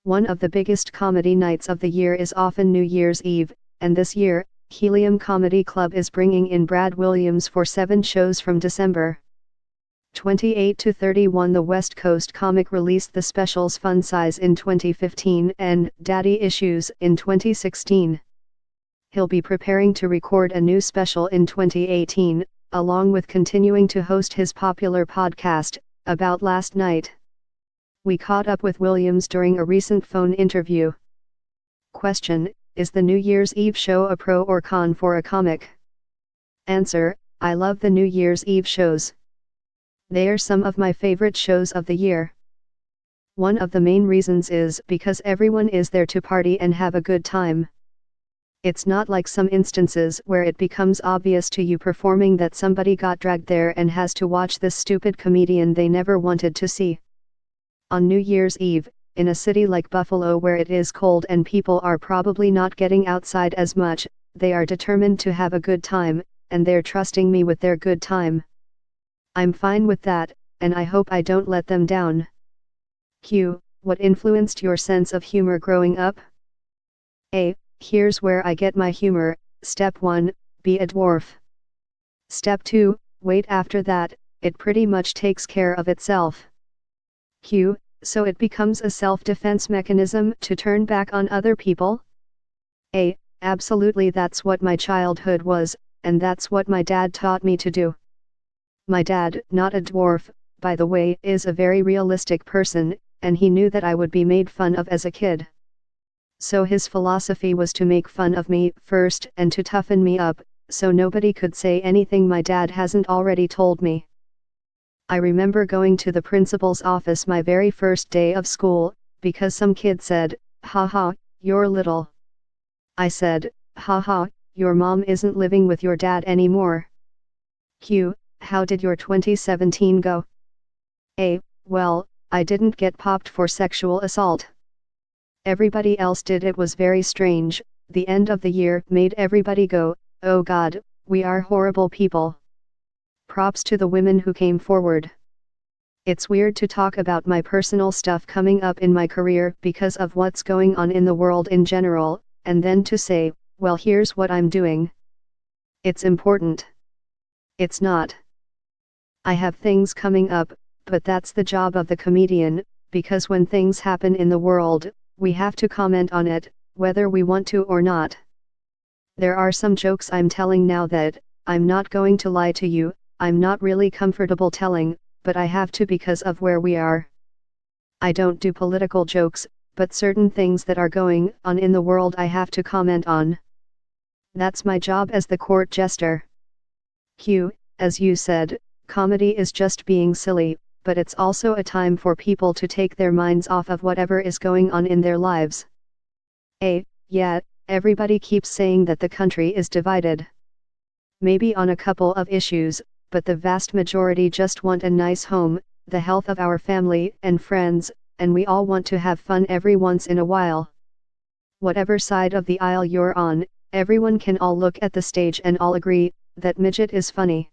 One of the biggest comedy nights of the year is often New Year's Eve, and this year, Helium Comedy Club is bringing in Brad Williams for 7 shows from December 28 to 31. The West Coast comic released the specials Fun Size in 2015 and Daddy Issues in 2016. He'll be preparing to record a new special in 2018, along with continuing to host his popular podcast, About Last Night. We caught up with Williams during a recent phone interview. Question: is the New Year's Eve show a pro or con for a comic? Answer: I love the New Year's Eve shows. They are some of my favorite shows of the year. One of the main reasons is because everyone is there to party and have a good time. It's not like some instances where it becomes obvious to you performing that somebody got dragged there and has to watch this stupid comedian they never wanted to see. On New Year's Eve, in a city like Buffalo where it is cold and people are probably not getting outside as much, they are determined to have a good time, and they're trusting me with their good time. I'm fine with that, and I hope I don't let them down. Q. What influenced your sense of humor growing up? A. Here's where I get my humor. Step 1, be a dwarf. Step 2, wait, after that, it pretty much takes care of itself. Q. So it becomes a self-defense mechanism to turn back on other people? A. Absolutely, that's what my childhood was, and that's what my dad taught me to do. My dad, not a dwarf, by the way, is a very realistic person, and he knew that I would be made fun of as a kid. So his philosophy was to make fun of me first and to toughen me up, so nobody could say anything my dad hasn't already told me. I remember going to the principal's office my very first day of school, because some kid said, "Haha, you're little." I said, "Haha, your mom isn't living with your dad anymore." Q. How did your 2017 go? A. Well, I didn't get popped for sexual assault. Everybody else did. It was very strange. The end of the year made everybody go, "Oh God, we are horrible people." Props to the women who came forward. It's weird to talk about my personal stuff coming up in my career because of what's going on in the world in general, and then to say, well, here's what I'm doing. It's important. It's not. I have things coming up, but that's the job of the comedian, because when things happen in the world, we have to comment on it, whether we want to or not. There are some jokes I'm telling now that, I'm not going to lie to you, I'm not really comfortable telling, but I have to because of where we are. I don't do political jokes, but certain things that are going on in the world I have to comment on. That's my job as the court jester. Q. As you said, comedy is just being silly, but it's also a time for people to take their minds off of whatever is going on in their lives. A. Yeah, everybody keeps saying that the country is divided. Maybe on a couple of issues, but the vast majority just want a nice home, the health of our family and friends, and we all want to have fun every once in a while. Whatever side of the aisle you're on, everyone can all look at the stage and all agree that midget is funny.